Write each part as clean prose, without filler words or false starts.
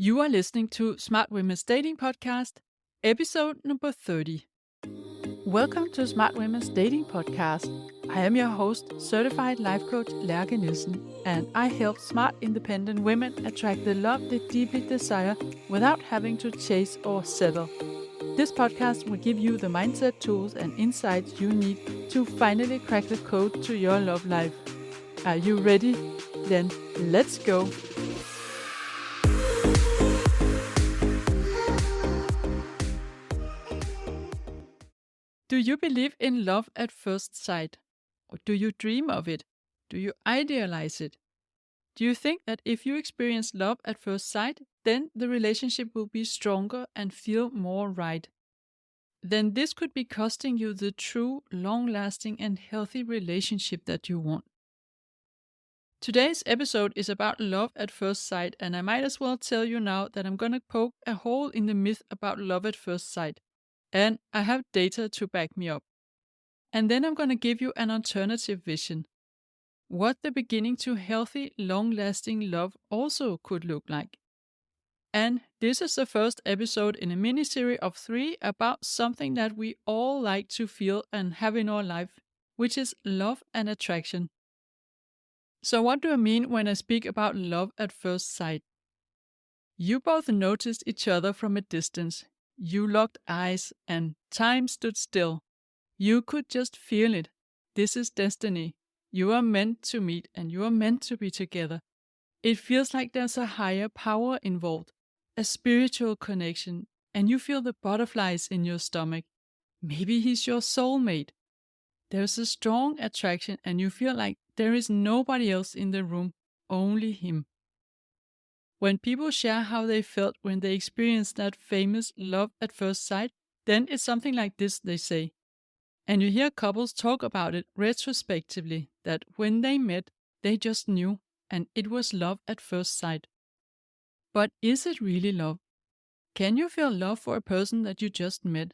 You are listening to Smart Women's Dating Podcast, episode number 30. Welcome to Smart Women's Dating Podcast. I am your host, certified life coach Lærke Nielsen, and I help smart, independent women attract the love they deeply desire without having to chase or settle. This podcast will give you the mindset tools and insights you need to finally crack the code to your love life. Are you ready? Then let's go. Do you believe in love at first sight? Or do you dream of it? Do you idealize it? Do you think that if you experience love at first sight, then the relationship will be stronger and feel more right? Then this could be costing you the true, long-lasting and healthy relationship that you want. Today's episode is about love at first sight, and I might as well tell you now that I'm going to poke a hole in the myth about love at first sight. And I have data to back me up. And then I'm going to give you an alternative vision. What the beginning to healthy, long-lasting love also could look like. And this is the first episode in a mini-series of 3 about something that we all like to feel and have in our life, which is love and attraction. So what do I mean when I speak about love at first sight? You both noticed each other from a distance. You locked eyes and time stood still. You could just feel it. This is destiny. You are meant to meet and you are meant to be together. It feels like there's a higher power involved, a spiritual connection, and you feel the butterflies in your stomach. Maybe he's your soulmate. There's a strong attraction and you feel like there is nobody else in the room, only him. When people share how they felt when they experienced that famous love at first sight, then it's something like this they say. And you hear couples talk about it retrospectively, that when they met, they just knew, and it was love at first sight. But is it really love? Can you feel love for a person that you just met?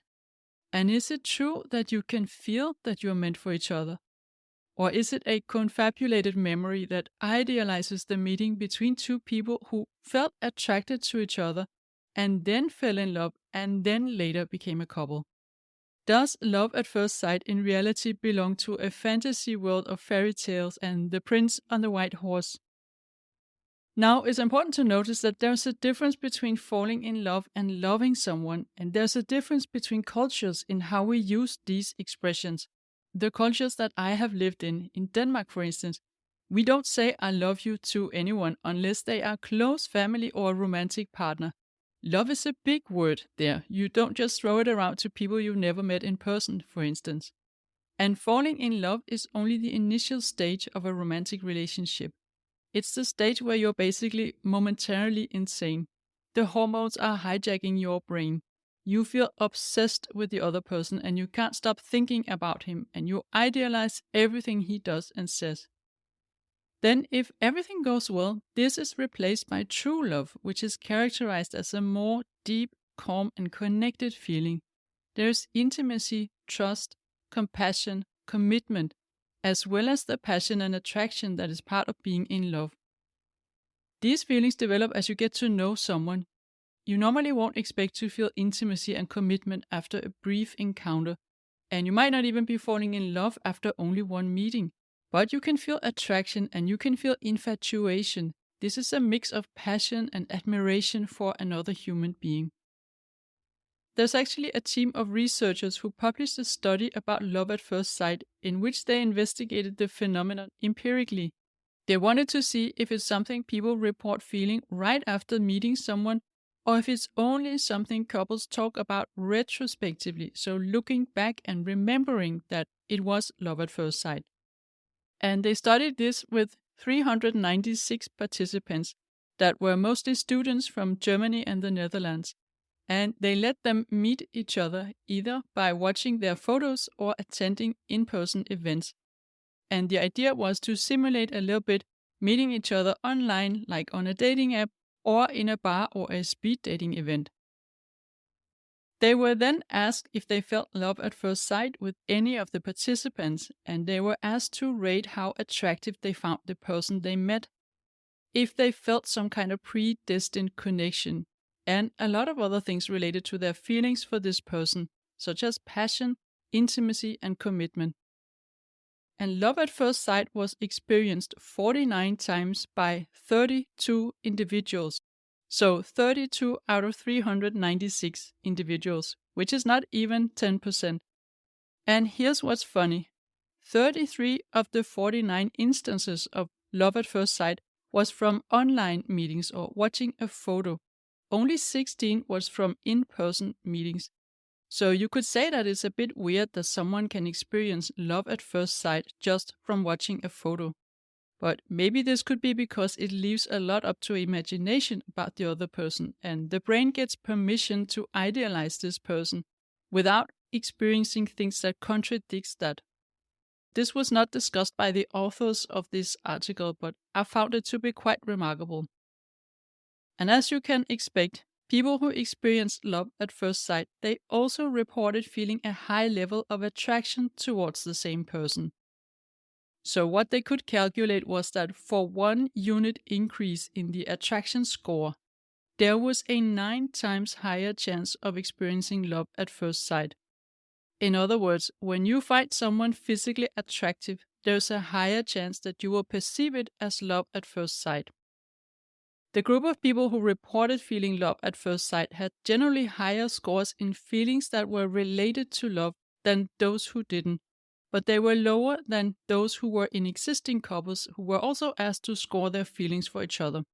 And is it true that you can feel that you're meant for each other? Or is it a confabulated memory that idealizes the meeting between two people who felt attracted to each other and then fell in love and then later became a couple? Does love at first sight in reality belong to a fantasy world of fairy tales and the prince on the white horse? Now, it's important to notice that there's a difference between falling in love and loving someone, and there's a difference between cultures in how we use these expressions. The cultures that I have lived in Denmark, for instance, we don't say I love you to anyone unless they are close family or a romantic partner. Love is a big word there. You don't just throw it around to people you've never met in person, for instance. And falling in love is only the initial stage of a romantic relationship. It's the stage where you're basically momentarily insane. The hormones are hijacking your brain. You feel obsessed with the other person and you can't stop thinking about him and you idealize everything he does and says. Then, if everything goes well, this is replaced by true love, which is characterized as a more deep, calm, and connected feeling. There's intimacy, trust, compassion, commitment, as well as the passion and attraction that is part of being in love. These feelings develop as you get to know someone. You normally won't expect to feel intimacy and commitment after a brief encounter, and you might not even be falling in love after only one meeting. But you can feel attraction and you can feel infatuation. This is a mix of passion and admiration for another human being. There's actually a team of researchers who published a study about love at first sight in which they investigated the phenomenon empirically. They wanted to see if it's something people report feeling right after meeting someone or if it's only something couples talk about retrospectively, so looking back and remembering that it was love at first sight. And they studied this with 396 participants that were mostly students from Germany and the Netherlands. And they let them meet each other either by watching their photos or attending in-person events. And the idea was to simulate a little bit meeting each other online, like on a dating app or in a bar or a speed dating event. They were then asked if they felt love at first sight with any of the participants, and they were asked to rate how attractive they found the person they met. if they felt some kind of predestined connection, and a lot of other things related to their feelings for this person, such as passion, intimacy, and commitment. And love at first sight was experienced 49 times by 32 individuals. So 32 out of 396 individuals, which is not even 10%. And here's what's funny. 33 of the 49 instances of love at first sight was from online meetings or watching a photo. Only 16 was from in-person meetings. So you could say that it's a bit weird that someone can experience love at first sight just from watching a photo. But maybe this could be because it leaves a lot up to imagination about the other person, and the brain gets permission to idealize this person without experiencing things that contradicts that. This was not discussed by the authors of this article, but I found it to be quite remarkable. And as you can expect, people who experienced love at first sight, they also reported feeling a high level of attraction towards the same person. So what they could calculate was that for 1 unit increase in the attraction score, there was a 9 times higher chance of experiencing love at first sight. In other words, when you find someone physically attractive, there's a higher chance that you will perceive it as love at first sight. The group of people who reported feeling love at first sight had generally higher scores in feelings that were related to love than those who didn't, but they were lower than those who were in existing couples who were also asked to score their feelings for each other.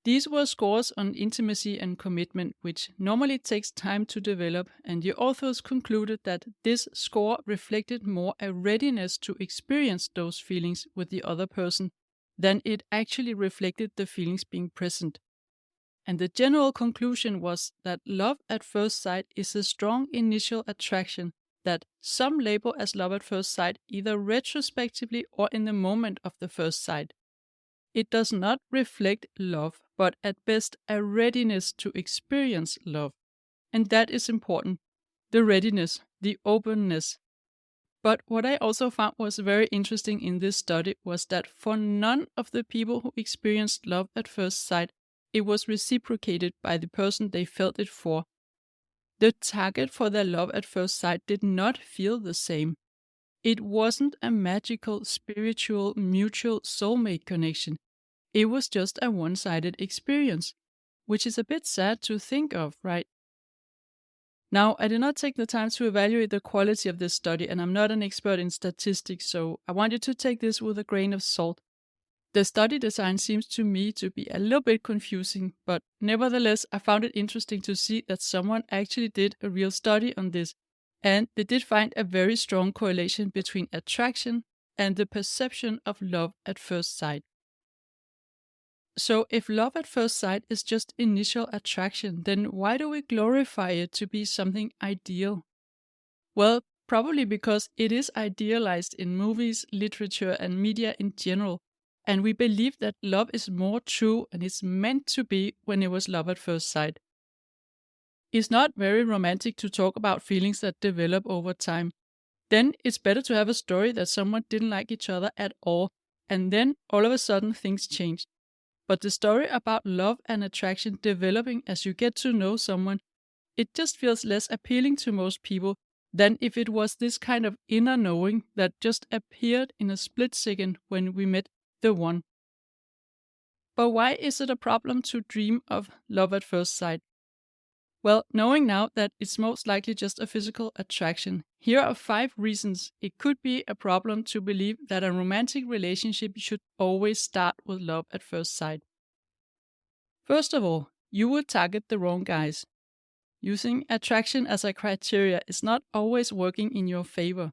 These were scores on intimacy and commitment, which normally takes time to develop, and the authors concluded that this score reflected more a readiness to experience those feelings with the other person than it actually reflected the feelings being present. And the general conclusion was that love at first sight is a strong initial attraction that some label as love at first sight either retrospectively or in the moment of the first sight. It does not reflect love, but at best a readiness to experience love. And that is important. The readiness, the openness. But what I also found was very interesting in this study was that for none of the people who experienced love at first sight, it was reciprocated by the person they felt it for. The target for their love at first sight did not feel the same. It wasn't a magical, spiritual, mutual soulmate connection. It was just a one-sided experience, which is a bit sad to think of, right? Now, I did not take the time to evaluate the quality of this study, and I'm not an expert in statistics, so I want you to take this with a grain of salt. The study design seems to me to be a little bit confusing, but nevertheless, I found it interesting to see that someone actually did a real study on this, and they did find a very strong correlation between attraction and the perception of love at first sight. So if love at first sight is just initial attraction, then why do we glorify it to be something ideal? Well, probably because it is idealized in movies, literature, and media in general, and we believe that love is more true and is meant to be when it was love at first sight. It's not very romantic to talk about feelings that develop over time. Then it's better to have a story that someone didn't like each other at all, and then all of a sudden things changed. But the story about love and attraction developing as you get to know someone, it just feels less appealing to most people than if it was this kind of inner knowing that just appeared in a split second when we met the one. But why is it a problem to dream of love at first sight? Well, knowing now that it's most likely just a physical attraction, here are 5 reasons it could be a problem to believe that a romantic relationship should always start with love at first sight. First of all, you will target the wrong guys. Using attraction as a criteria is not always working in your favor.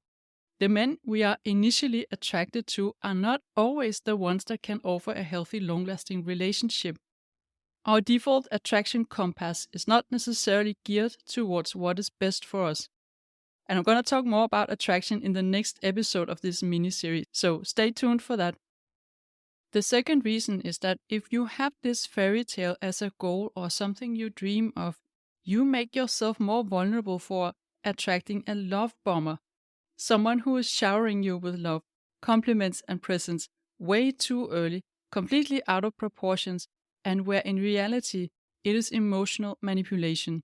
The men we are initially attracted to are not always the ones that can offer a healthy, long-lasting relationship. Our default attraction compass is not necessarily geared towards what is best for us. And I'm going to talk more about attraction in the next episode of this mini-series, so stay tuned for that. The second reason is that if you have this fairy tale as a goal or something you dream of, you make yourself more vulnerable for attracting a love bomber, someone who is showering you with love, compliments and presents way too early, completely out of proportions, and where in reality it is emotional manipulation.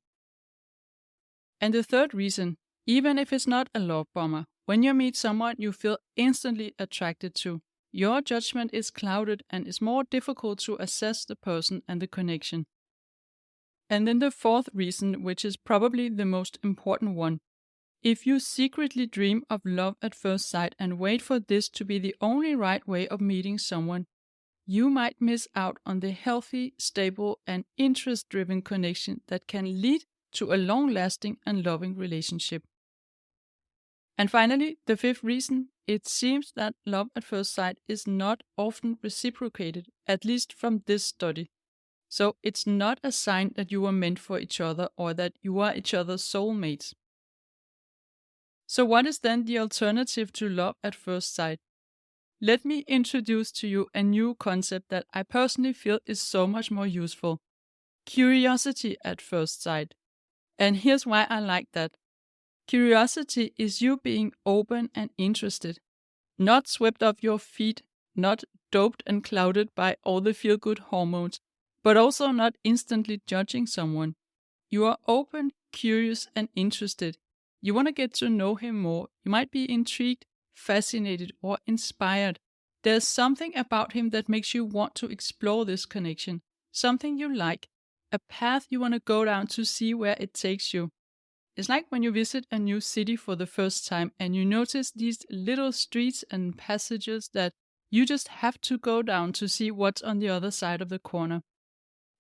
And the third reason, even if it's not a love bomber, when you meet someone you feel instantly attracted to, your judgment is clouded and it's more difficult to assess the person and the connection. And then the fourth reason, which is probably the most important one, if you secretly dream of love at first sight and wait for this to be the only right way of meeting someone, you might miss out on the healthy, stable, and interest-driven connection that can lead to a long-lasting and loving relationship. And finally, the fifth reason, it seems that love at first sight is not often reciprocated, at least from this study. So it's not a sign that you are meant for each other or that you are each other's soulmates. So what is then the alternative to love at first sight? Let me introduce to you a new concept that I personally feel is so much more useful. Curiosity at first sight. And here's why I like that. Curiosity is you being open and interested, not swept off your feet, not doped and clouded by all the feel-good hormones, but also not instantly judging someone. You are open, curious, and interested. You want to get to know him more. You might be intrigued, fascinated, or inspired. There's something about him that makes you want to explore this connection, something you like, a path you want to go down to see where it takes you. It's like when you visit a new city for the first time and you notice these little streets and passages that you just have to go down to see what's on the other side of the corner.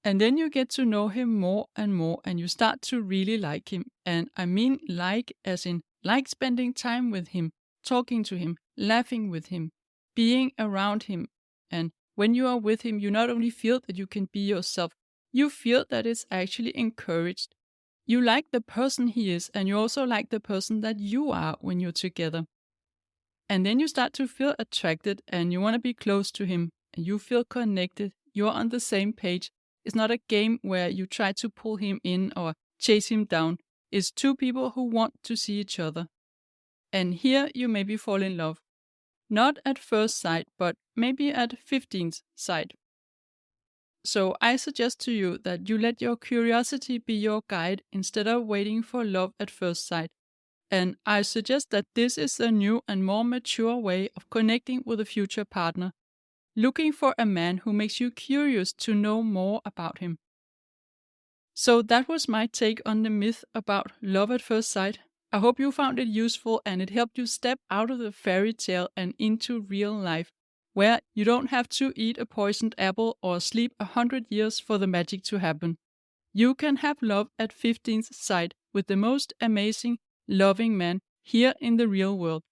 And then you get to know him more and you start to really like him. And I mean like as in like spending time with him, talking to him, laughing with him, being around him. And when you are with him, you not only feel that you can be yourself, you feel that it's actually encouraged. You like the person he is, and you also like the person that you are when you're together. And then you start to feel attracted and you want to be close to him, and you feel connected, you're on the same page. It's not a game where you try to pull him in or chase him down. It's two people who want to see each other. And here you maybe fall in love. Not at first sight, but maybe at 15th sight. So I suggest to you that you let your curiosity be your guide instead of waiting for love at first sight. And I suggest that this is a new and more mature way of connecting with a future partner, looking for a man who makes you curious to know more about him. So that was my take on the myth about love at first sight. I hope you found it useful and it helped you step out of the fairy tale and into real life, where you don't have to eat a poisoned apple or sleep 100 years for the magic to happen. You can have love at 15th sight with the most amazing, loving man here in the real world.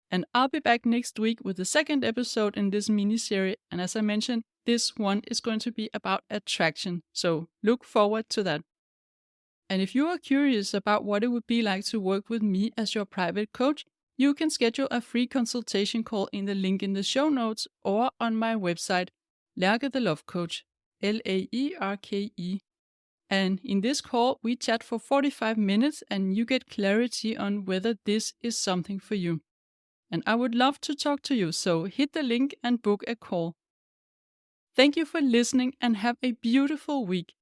And I'll be back next week with the second episode in this mini-serie, and as I mentioned, this one is going to be about attraction, so look forward to that. And if you are curious about what it would be like to work with me as your private coach, you can schedule a free consultation call in the link in the show notes or on my website, Lærke the Love Coach, Laerke. And in this call, we chat for 45 minutes and you get clarity on whether this is something for you. And I would love to talk to you, so hit the link and book a call. Thank you for listening and have a beautiful week.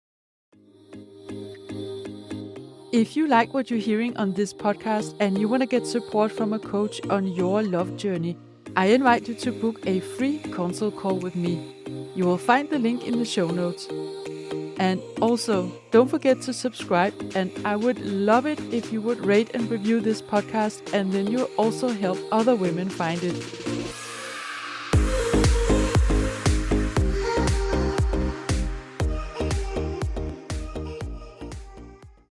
If you like what you're hearing on this podcast and you want to get support from a coach on your love journey, I invite you to book a free consult call with me. You will find the link in the show notes. And also, don't forget to subscribe, and I would love it if you would rate and review this podcast, and then you'll also help other women find it.